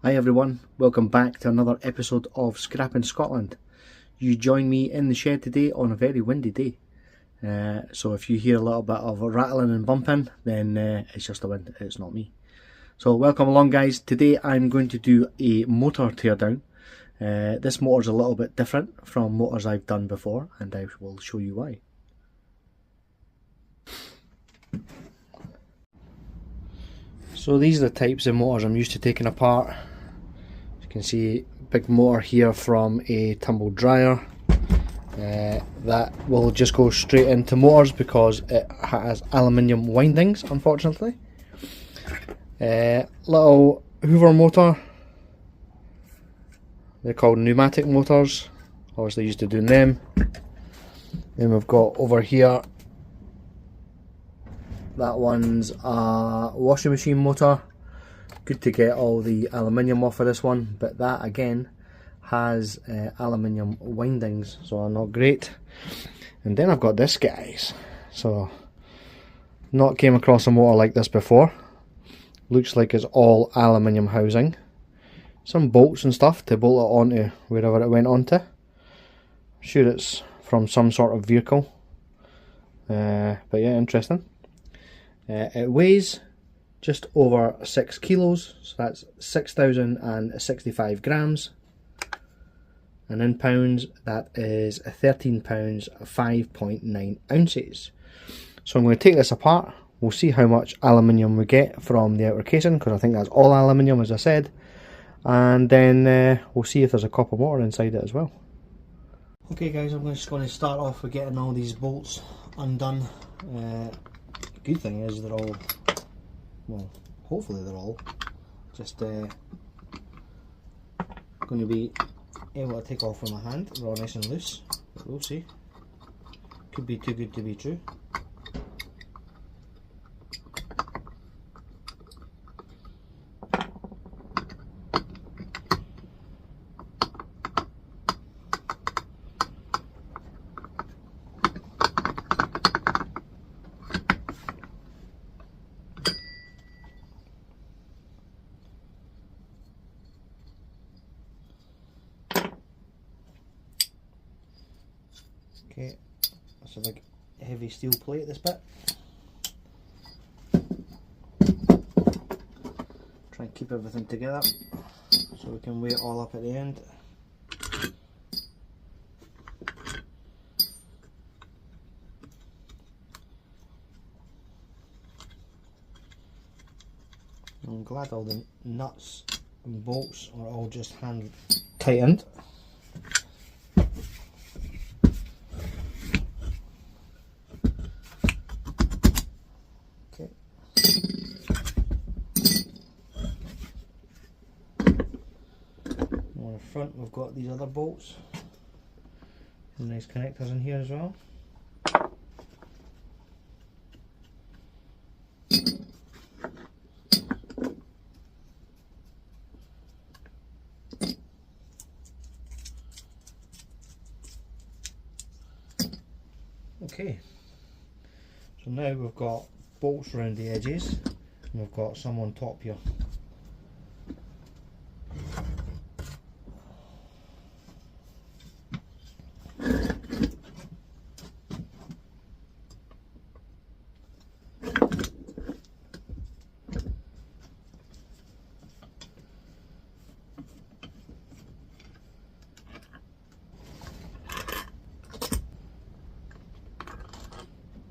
Hi everyone, welcome back to another episode of Scrapping Scotland. You join me in the shed today on a very windy day. So if you hear a little bit of rattling and bumping, then it's just the wind, it's not me. So welcome along guys. Today I'm going to do a motor teardown. This motor's a little bit different from motors I've done before, and I will show you why. So these are the types of motors I'm used to taking apart. As you can see, big motor here from a tumble dryer. That will just go straight into motors because it has aluminium windings, unfortunately. Little Hoover motor. They're called pneumatic motors. Obviously used to doing them. Then we've got over here, that one's a washing machine motor. Good to get all the aluminium off of this one, but that again has aluminium windings, so are not great. And then I've got this, guys. So not came across a motor like this before. Looks like it's all aluminium housing. Some bolts and stuff to bolt it onto wherever it went onto. I'm sure it's from some sort of vehicle. But yeah, interesting. It weighs just over 6 kilos, so that's 6,065 grams. And in pounds, that is 13 pounds 5.9 ounces. So I'm going to take this apart. We'll see how much aluminium we get from the outer casing, because I think that's all aluminium, as I said. And then we'll see if there's a copper motor inside it as well. Okay guys, I'm just going to start off with getting all these bolts undone. Good thing is they're all, well, hopefully they're all just going to be able to take off from my hand. They're all nice and loose, but we'll see. Could be too good to be true. Okay, that's a big heavy steel plate, this bit. Try and keep everything together so we can weigh it all up at the end. I'm glad all the nuts and bolts are all just hand tightened. On the front we've got these other bolts. Some nice connectors in here as well. Okay, so now we've got bolts around the edges and we've got some on top here.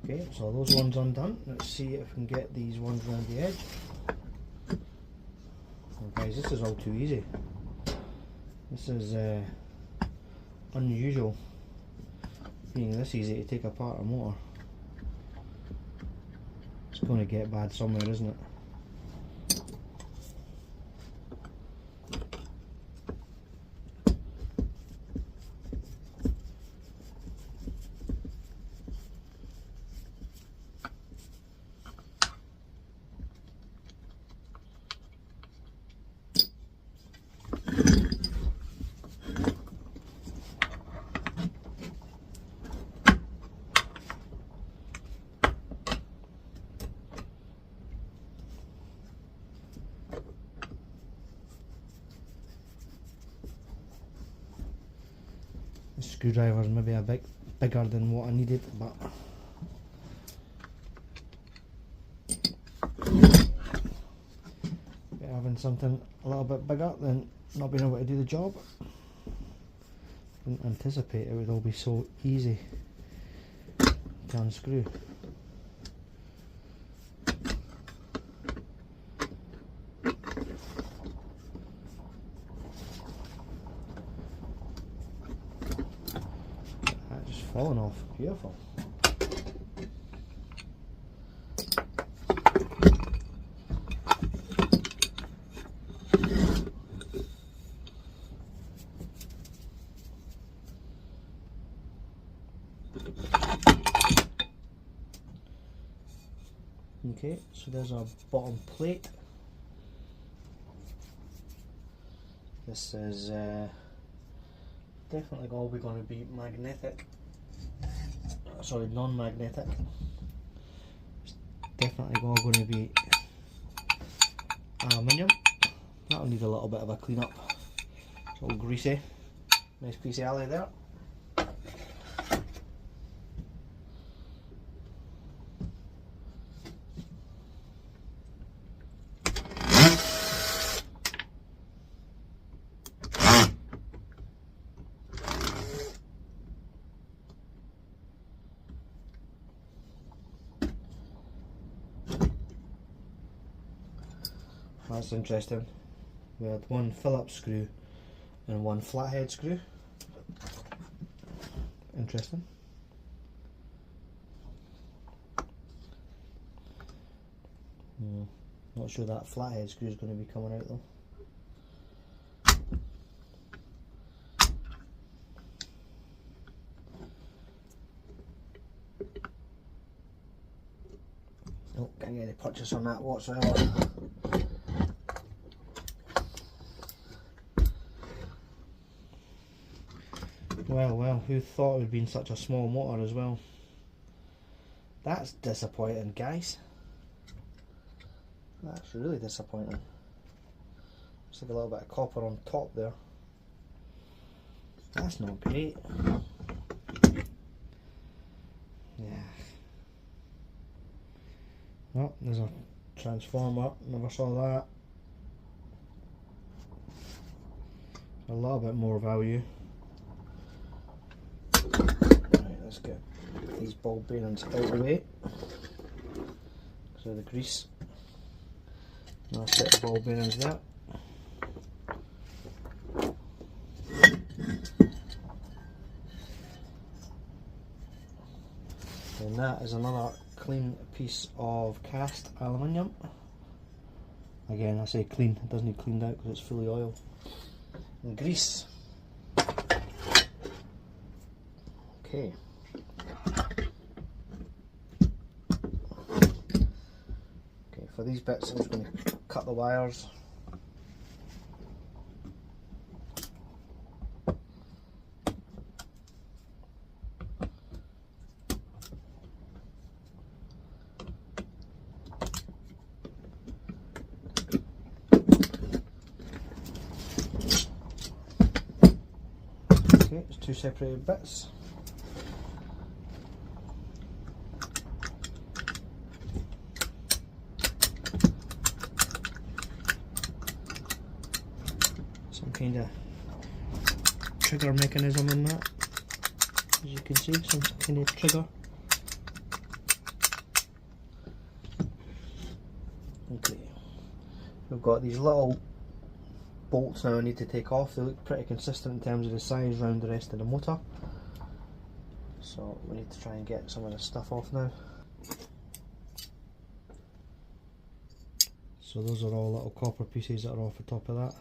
Okay, so those ones undone. Let's see if we can get these ones around the edge. Oh guys, this is all too easy. This is unusual, being this easy to take apart a motor. It's going to get bad somewhere, isn't it? screwdriver's maybe a bit bigger than what I needed, but having something a little bit bigger than not being able to do the job. Didn't anticipate it would all be so easy to unscrew. That's just falling off. Beautiful. Okay, so there's our bottom plate. This is definitely all going to be magnetic. Sorry, non-magnetic. It's definitely all going to be aluminium. That'll need a little bit of a clean up. It's all greasy. Nice piece of alloy there. That's interesting. We had one Phillips screw and one flathead screw. Interesting. Not sure that flathead screw is going to be coming out though. Nope, can't get any purchase on that whatsoever. Well, who thought it would be in such a small motor as well? That's disappointing, guys. That's really disappointing. Looks like a little bit of copper on top there. That's not great. Yeah. Oh, there's a transformer. Never saw that. A little bit more value. Right, let's get these ball bearings out of the way. So the grease. Now set the ball bearings there. And that is another clean piece of cast aluminium. Again, I say clean, it doesn't need cleaned out because it's fully oil. And grease. Okay. Okay, for these bits I'm just going to cut the wires. Okay, it's two separated bits. Some kind of trigger mechanism in that, as you can see, some kind of trigger. Okay, we've got these little bolts now I need to take off. They look pretty consistent in terms of the size around the rest of the motor, so we need to try and get some of this stuff off now. So those are all little copper pieces that are off the top of that.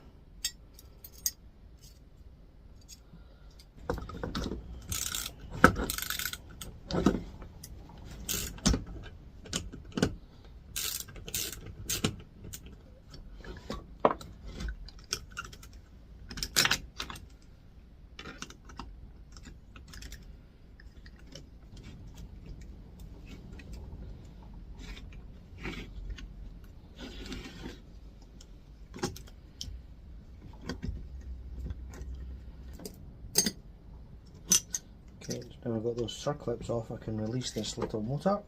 Okay, now I've got those circlips off, I can release this little motor.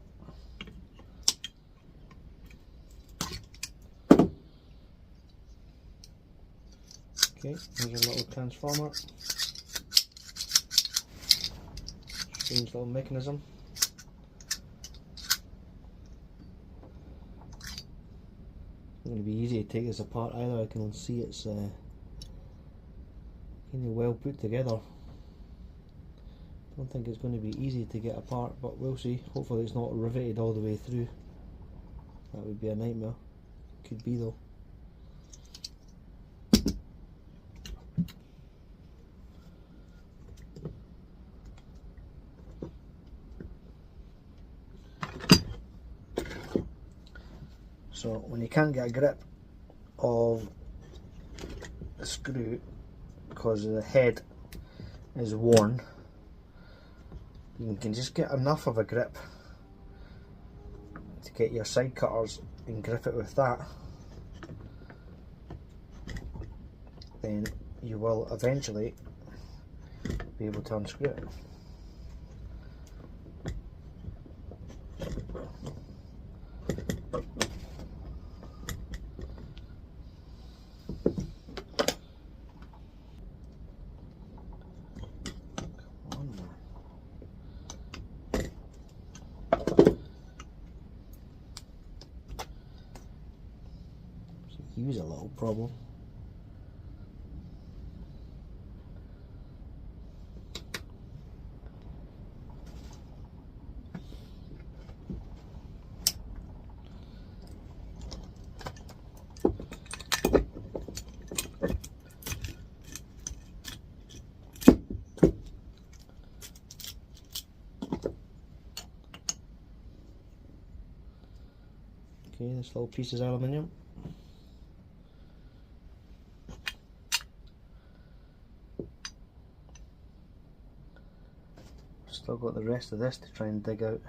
Okay, here's a little transformer. Strange little mechanism. It's not going to be easy to take this apart either. I can see it's kind of well put together. Don't think it's going to be easy to get apart, but we'll see. Hopefully it's not riveted all the way through. That would be a nightmare. Could be though. So when you can't get a grip of the screw because the head is worn, you can just get enough of a grip to get your side cutters and grip it with that, then you will eventually be able to unscrew it. Use a little problem. Okay, this little piece is aluminium. Still got the rest of this to try and dig out.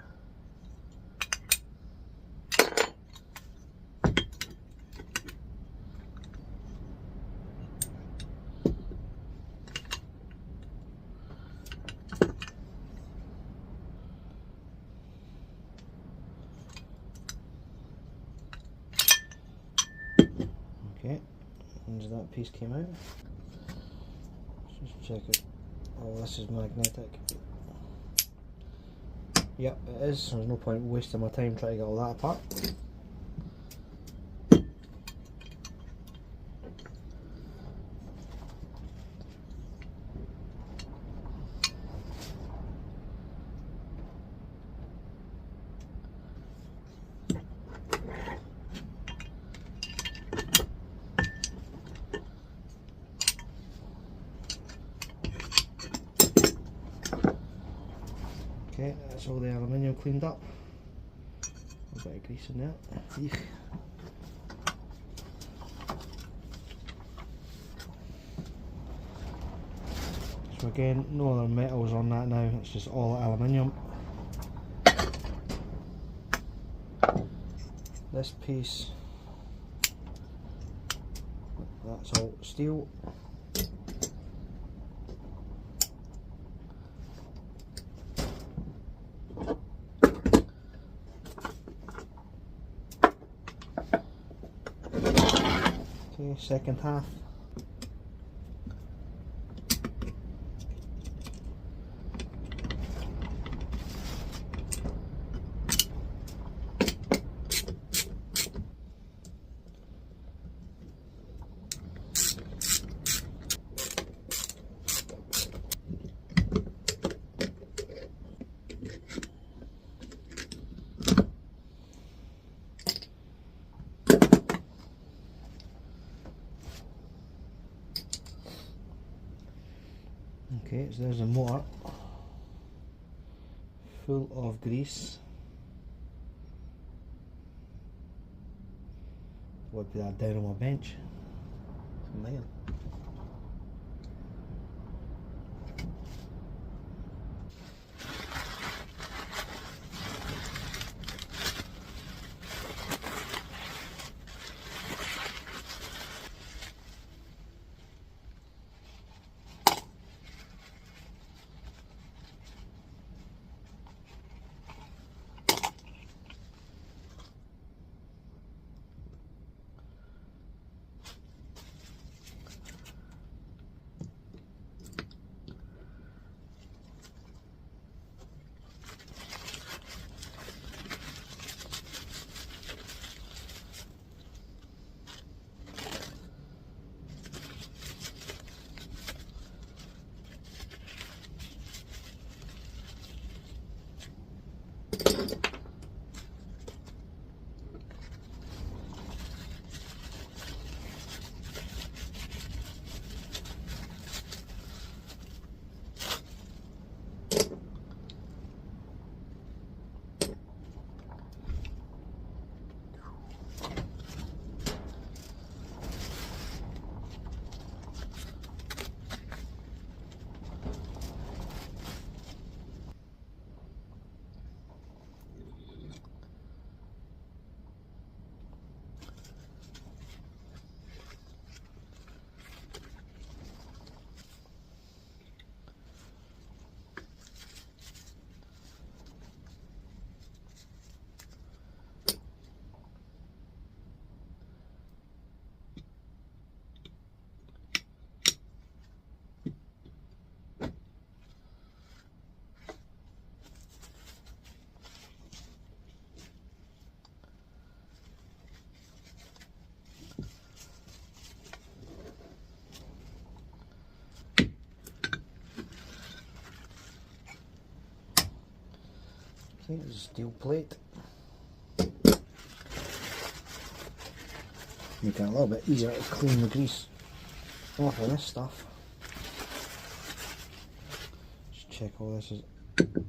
Okay, and that piece came out. Let's just check it. Oh, this is magnetic. Yep, it is. There's no point wasting my time trying to get all that apart. Okay, that's all the aluminium cleaned up. A bit of grease in there. Eek. So again, no other metals on that now, it's just all aluminium. This piece, that's all steel. Okay, second half. Okay, so there's a motor full of grease. Would be that down on my bench. It's mine. Okay, it's a steel plate. Make it a little bit easier to clean the grease off of this stuff. Just check all this is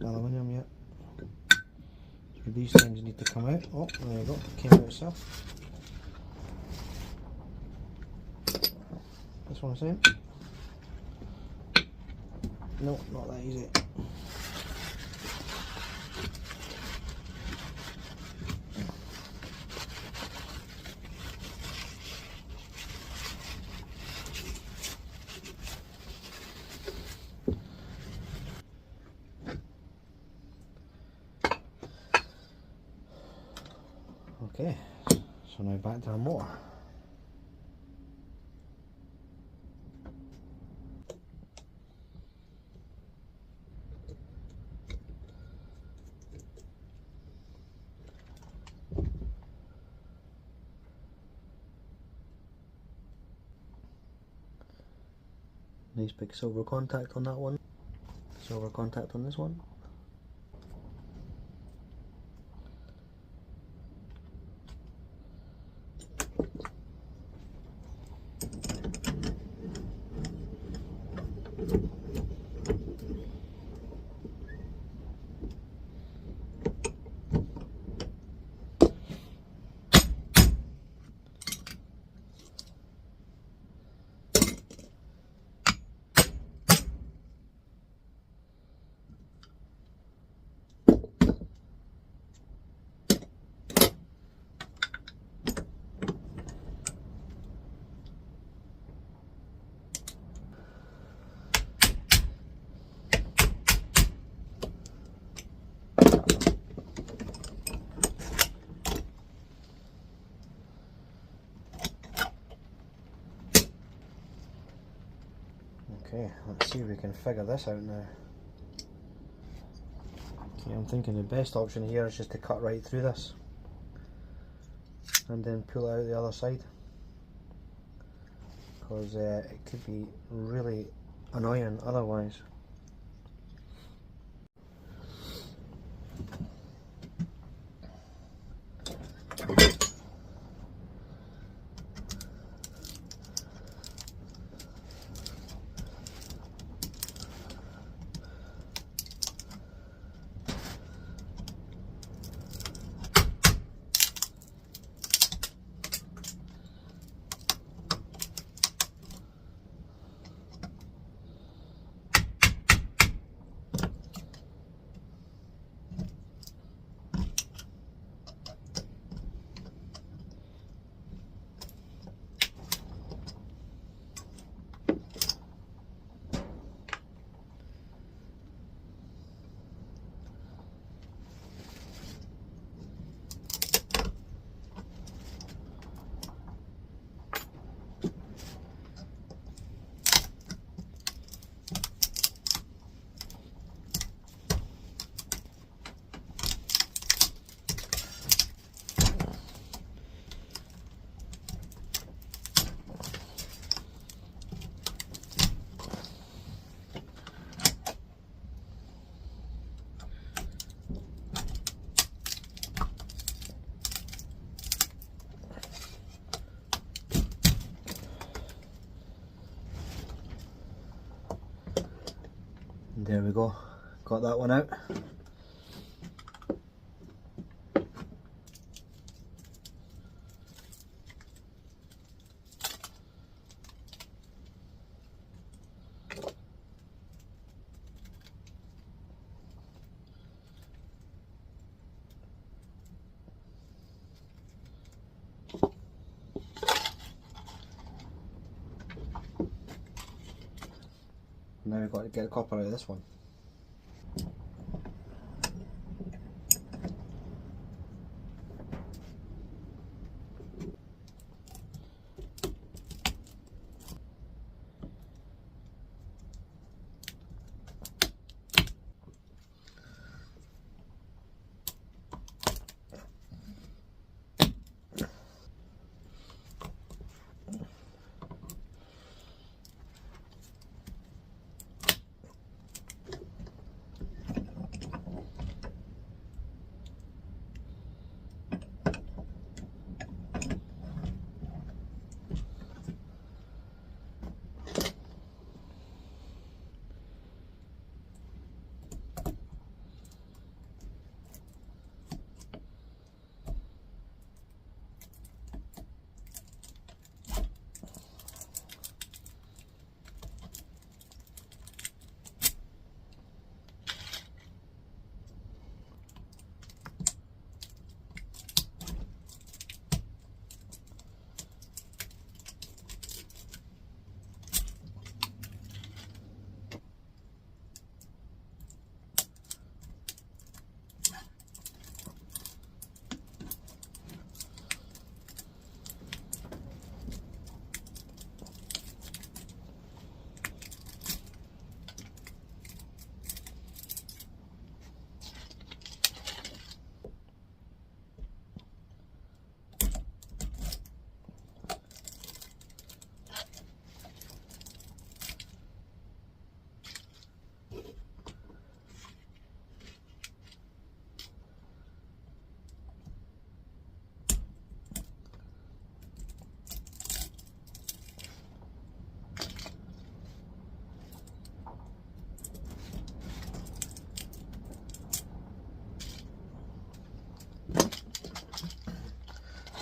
aluminium yet. So these things need to come out. Oh, there you go, came out itself. This one's in. No, not that easy. Okay, so now back to our motor. Nice big silver contact on that one. Silver contact on this one. Okay, let's see if we can figure this out now. Okay, I'm thinking the best option here is just to cut right through this and then pull it out the other side, because it could be really annoying otherwise. There we go, got that one out. Now we've got to get the copper out of this one.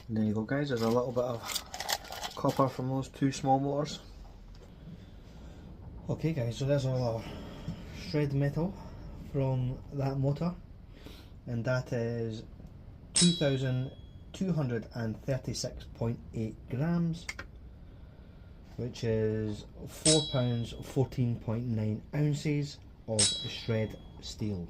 And there you go guys, there's a little bit of copper from those two small motors. Okay guys, so there's all our shred metal from that motor, and that is 2,236.8 grams, which is £4 14.9 ounces of shred steel.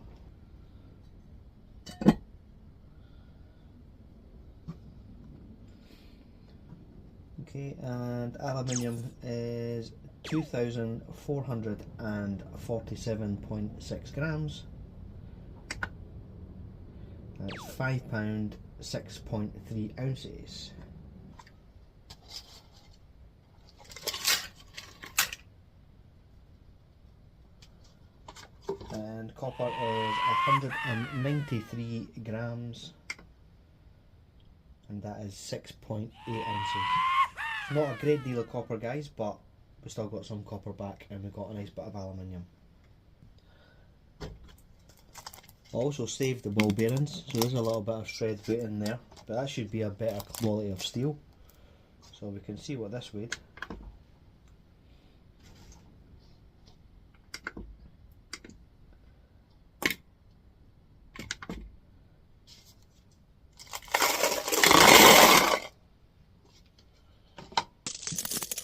Okay, and aluminium is 2,447.6 grams. That's £5 6.3 ounces. And copper is 193 grams, and that is 6.8 ounces. Not a great deal of copper guys, but we still got some copper back, and we got a nice bit of aluminium. I also saved the ball bearings, so there's a little bit of shred weight in there, but that should be a better quality of steel. So we can see what this weighed.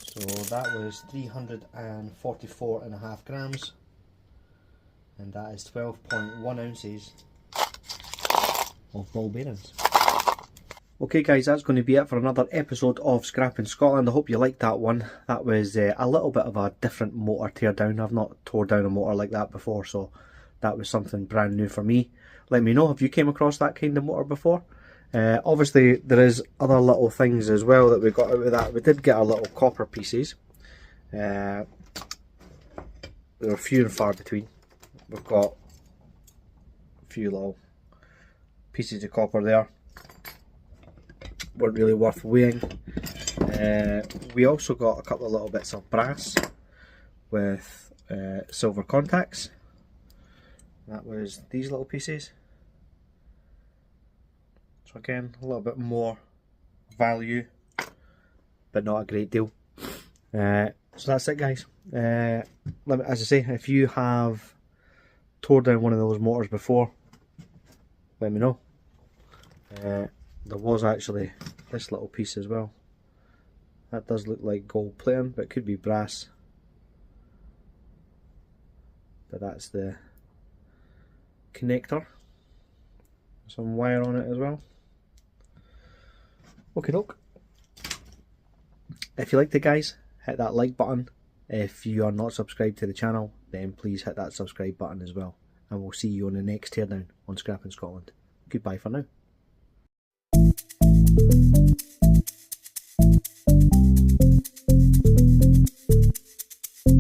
So that was 344.5 grams, and that is 12.1 ounces of ball bearings. Okay guys, that's going to be it for another episode of Scrapping Scotland. I hope you liked that one. That was a little bit of a different motor teardown. I've not tore down a motor like that before, so that was something brand new for me. Let me know if you came across that kind of motor before. Obviously there is other little things as well that we got out of that. We did get our little copper pieces. They were few and far between. We've got a few little pieces of copper there. Weren't really worth weighing. We also got a couple of little bits of brass with silver contacts. That was these little pieces. So again, a little bit more value, but not a great deal. So that's it guys. As I say, if you have tore down one of those motors before, let me know. There was actually this little piece as well. That does look like gold plating, but it could be brass. But that's the connector. Some wire on it as well. Okay doke. If you liked it guys, hit that like button. If you are not subscribed to the channel, then please hit that subscribe button as well. And we'll see you on the next teardown on Scrapping Scotland. Goodbye for now.